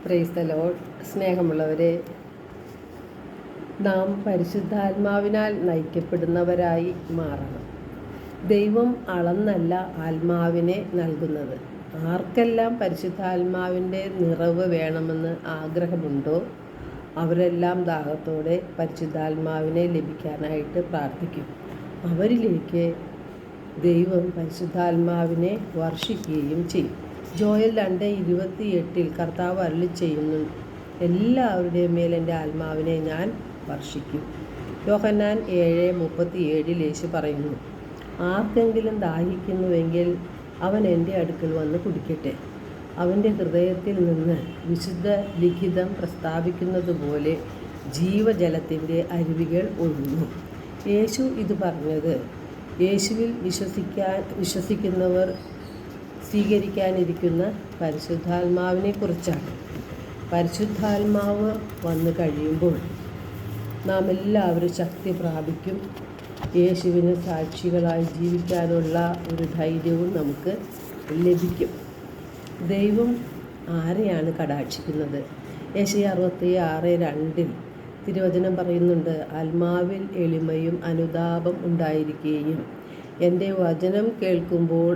Praise the Lord. സ്നേഹമുള്ളവരെ, നാം പരിശുദ്ധാത്മാവിനാൽ നയിക്കപ്പെടുന്നവരായി മാറണം. ദൈവം അളന്നല്ല ആത്മാവിനെ നൽകുന്നത്. ആർക്കെല്ലാം പരിശുദ്ധാത്മാവിൻ്റെ നിറവ് വേണമെന്ന് ആഗ്രഹമുണ്ടോ അവരെല്ലാം ദാഹത്തോടെ പരിശുദ്ധാത്മാവിനെ ലഭിക്കാനായിട്ട് പ്രാർത്ഥിക്കും. അവരിലേക്ക് ദൈവം പരിശുദ്ധാത്മാവിനെ വർഷിക്കുകയും ചെയ്യും. ജോയൽ 2:28 കർത്താവ് അരുളി ചെയ്യുന്നു, എല്ലാവരുടെയും മേൽ എൻ്റെ ആത്മാവിനെ ഞാൻ വർഷിക്കും. യോഹന്നാൻ 7:37 യേശു പറയുന്നു, ആർക്കെങ്കിലും ദാഹിക്കുന്നുവെങ്കിൽ അവൻ എൻ്റെ അടുക്കൽ വന്ന് കുടിക്കട്ടെ. അവൻ്റെ ഹൃദയത്തിൽ നിന്ന് വിശുദ്ധ ലിഖിതം പ്രസ്താവിക്കുന്നത് പോലെ ജീവജലത്തിൻ്റെ അരുവികൾ ഒഴുകുന്നു. യേശു ഇത് പറഞ്ഞത് യേശുവിൽ വിശ്വസിക്കുന്നവർ സ്വീകരിക്കാനിരിക്കുന്ന പരിശുദ്ധാത്മാവിനെ കുറിച്ചാണ്. പരിശുദ്ധാത്മാവ് വന്നു കഴിയുമ്പോൾ നാം എല്ലാവരും ശക്തി പ്രാപിക്കും. യേശുവിന് സാക്ഷികളായി ജീവിക്കാനുള്ള ഒരു ധൈര്യവും നമുക്ക് ലഭിക്കും. ദൈവം ആരെയാണ് കടാക്ഷിക്കുന്നത്? യെശയ്യാ 66:2 തിരുവചനം പറയുന്നുണ്ട്, ആത്മാവിൽ എളിമയും അനുതാപം ഉണ്ടായിരിക്കുകയും എൻ്റെ വചനം കേൾക്കുമ്പോൾ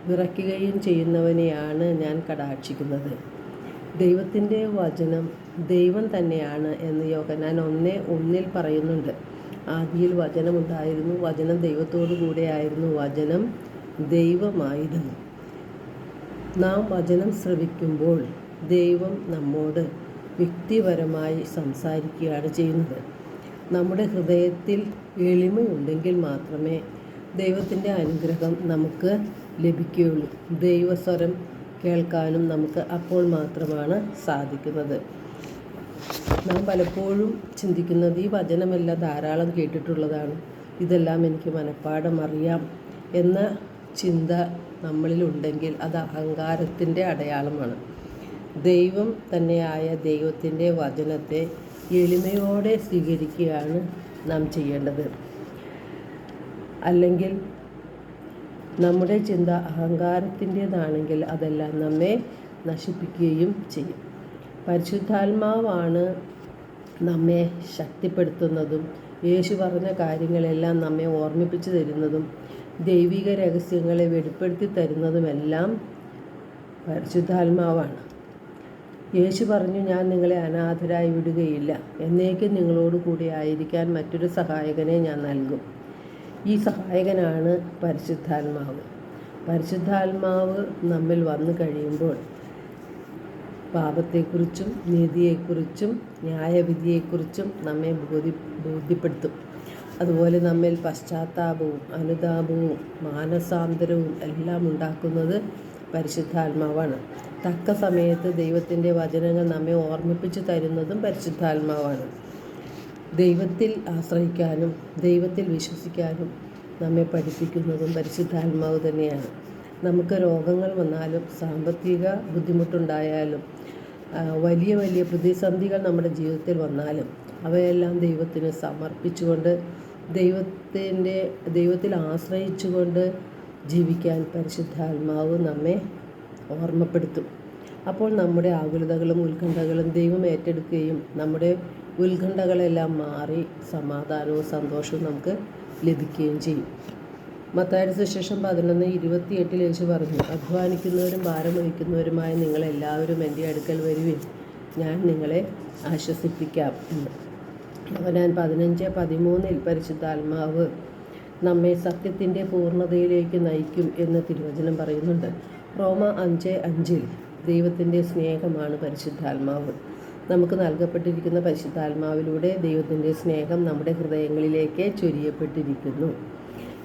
വിറയ്ക്കുകയും ചെയ്യുന്നവനെയാണ് ഞാൻ കടാക്ഷിക്കുന്നത്. ദൈവത്തിൻ്റെ വചനം ദൈവം തന്നെയാണ് എന്ന് യോഹന്നാൻ 1:1 പറയുന്നുണ്ട്. ആദിയിൽ വചനമുണ്ടായിരുന്നു, വചനം ദൈവത്തോടു കൂടെയായിരുന്നു, വചനം ദൈവമായിരുന്നു. നാം വചനം ശ്രവിക്കുമ്പോൾ ദൈവം നമ്മോട് വ്യക്തിപരമായി സംസാരിക്കുകയാണ് ചെയ്യുന്നത്. നമ്മുടെ ഹൃദയത്തിൽ എളിമയുണ്ടെങ്കിൽ മാത്രമേ ദൈവത്തിൻ്റെ അനുഗ്രഹം നമുക്ക് ലഭിക്കുകയുള്ളൂ. ദൈവസ്വരം കേൾക്കാനും നമുക്ക് അപ്പോൾ മാത്രമാണ് സാധിക്കുന്നത്. നാം പലപ്പോഴും ചിന്തിക്കുന്നത്, ഈ വചനമെല്ലാം ധാരാളം കേട്ടിട്ടുള്ളതാണ്, ഇതെല്ലാം എനിക്ക് മനഃപ്പാഠം അറിയാം എന്ന ചിന്ത നമ്മളിലുണ്ടെങ്കിൽ അത് അഹങ്കാരത്തിൻ്റെ അടയാളമാണ്. ദൈവം തന്നെയായ ദൈവത്തിൻ്റെ വചനത്തെ എളിമയോടെ സ്വീകരിക്കുകയാണ് നാം ചെയ്യേണ്ടത്. അല്ലെങ്കിൽ നമ്മുടെ ചിന്ത അഹങ്കാരത്തിൻ്റേതാണെങ്കിൽ അതെല്ലാം നമ്മെ നശിപ്പിക്കുകയും ചെയ്യും. പരിശുദ്ധാത്മാവാണ് നമ്മെ ശക്തിപ്പെടുത്തുന്നതും യേശു പറഞ്ഞ കാര്യങ്ങളെല്ലാം നമ്മെ ഓർമ്മിപ്പിച്ചു തരുന്നതും ദൈവിക രഹസ്യങ്ങളെ വെളിപ്പെടുത്തി തരുന്നതുമെല്ലാം പരിശുദ്ധാത്മാവാണ്. യേശു പറഞ്ഞു, ഞാൻ നിങ്ങളെ അനാഥരായി വിടുകയില്ല, എന്നേക്കും നിങ്ങളോട് കൂടി ആയിരിക്കാൻ മറ്റൊരു സഹായകനെ ഞാൻ നൽകും. ഈ സഹായകനാണ് പരിശുദ്ധാത്മാവ്. പരിശുദ്ധാത്മാവ് നമ്മിൽ വന്നു കഴിയുമ്പോൾ പാപത്തെക്കുറിച്ചും നീതിയെക്കുറിച്ചും ന്യായവിധിയെക്കുറിച്ചും നമ്മെ ബോധ്യപ്പെടുത്തും. അതുപോലെ നമ്മിൽ പശ്ചാത്താപവും അനുതാപവും മാനസാന്തരവും എല്ലാം ഉണ്ടാക്കുന്നത് പരിശുദ്ധാത്മാവാണ്. തക്ക സമയത്ത് ദൈവത്തിൻ്റെ വചനങ്ങൾ നമ്മെ ഓർമ്മിപ്പിച്ചു തരുന്നതും പരിശുദ്ധാത്മാവാണ്. ദൈവത്തിൽ ആശ്രയിക്കാനും ദൈവത്തിൽ വിശ്വസിക്കാനും നമ്മെ പഠിപ്പിക്കുന്നതും പരിശുദ്ധാത്മാവ് തന്നെയാണ്. നമുക്ക് രോഗങ്ങൾ വന്നാലും സാമ്പത്തിക ബുദ്ധിമുട്ടുണ്ടായാലും വലിയ വലിയ പ്രതിസന്ധികൾ നമ്മുടെ ജീവിതത്തിൽ വന്നാലും അവയെല്ലാം ദൈവത്തിന് സമർപ്പിച്ചുകൊണ്ട് ദൈവത്തിൽ ആശ്രയിച്ചുകൊണ്ട് ജീവിക്കാൻ പരിശുദ്ധാത്മാവ് നമ്മെ ഓർമ്മപ്പെടുത്തും. അപ്പോൾ നമ്മുടെ ആകുലതകളും ഉത്കണ്ഠകളും ദൈവം ഏറ്റെടുക്കുകയും നമ്മുടെ ഉത്കണ്ഠകളെല്ലാം മാറി സമാധാനവും സന്തോഷവും നമുക്ക് ലഭിക്കുകയും ചെയ്യും. മത്തായിയുടെ സുവിശേഷം 11:28 യേശു പറഞ്ഞു, അധ്വാനിക്കുന്നവരും ഭാരം വഹിക്കുന്നവരുമായ നിങ്ങളെല്ലാവരും എൻ്റെ അടുക്കൽ വരുവിൻ, ഞാൻ നിങ്ങളെ ആശ്വസിപ്പിക്കാം എന്ന്. യോഹന്നാൻ 15:13 പരിശുദ്ധാത്മാവ് നമ്മെ സത്യത്തിൻ്റെ പൂർണ്ണതയിലേക്ക് നയിക്കും എന്ന് തിരുവചനം പറയുന്നുണ്ട്. റോമ 5:5 ദൈവത്തിൻ്റെ സ്നേഹമാണ് പരിശുദ്ധാത്മാവ്. നമുക്ക് നൽകപ്പെട്ടിരിക്കുന്ന പരിശുദ്ധാത്മാവിലൂടെ ദൈവത്തിൻ്റെ സ്നേഹം നമ്മുടെ ഹൃദയങ്ങളിലേക്ക് ചൊരിയപ്പെട്ടിരിക്കുന്നു.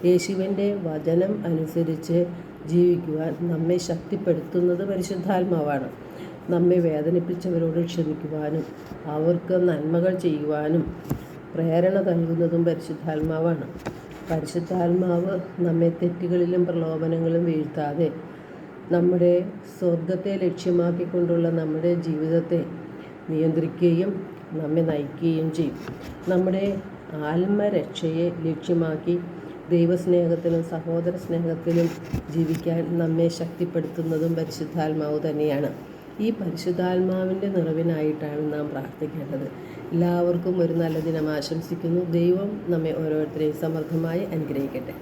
യേശുവിൻ്റെ വചനം അനുസരിച്ച് ജീവിക്കുവാൻ നമ്മെ ശക്തിപ്പെടുത്തുന്നത് പരിശുദ്ധാത്മാവാണ്. നമ്മെ വേദനിപ്പിച്ചവരോട് ക്ഷമിക്കുവാനും അവർക്ക് നന്മകൾ ചെയ്യുവാനും പ്രേരണ നൽകുന്നതും പരിശുദ്ധാത്മാവാണ്. പരിശുദ്ധാത്മാവ് നമ്മെ തെറ്റുകളിലും പ്രലോഭനങ്ങളും വീഴ്ത്താതെ നമ്മുടെ സ്വർഗത്തെ ലക്ഷ്യമാക്കിക്കൊണ്ടുള്ള നമ്മുടെ ജീവിതത്തെ നിയന്ത്രിക്കുകയും നമ്മെ നയിക്കുകയും ചെയ്യും. നമ്മുടെ ആത്മരക്ഷയെ ലക്ഷ്യമാക്കി ദൈവസ്നേഹത്തിലും സഹോദര സ്നേഹത്തിലും ജീവിക്കാൻ നമ്മെ ശക്തിപ്പെടുത്തുന്നതും പരിശുദ്ധാത്മാവ് തന്നെയാണ്. ഈ പരിശുദ്ധാത്മാവിൻ്റെ നിറവിനായിട്ടാണ് നാം പ്രാർത്ഥിക്കേണ്ടത്. എല്ലാവർക്കും ഒരു നല്ല ദിനം ആശംസിക്കുന്നു. ദൈവം നമ്മെ ഓരോരുത്തരെയും സമൃദ്ധമായി അനുഗ്രഹിക്കട്ടെ.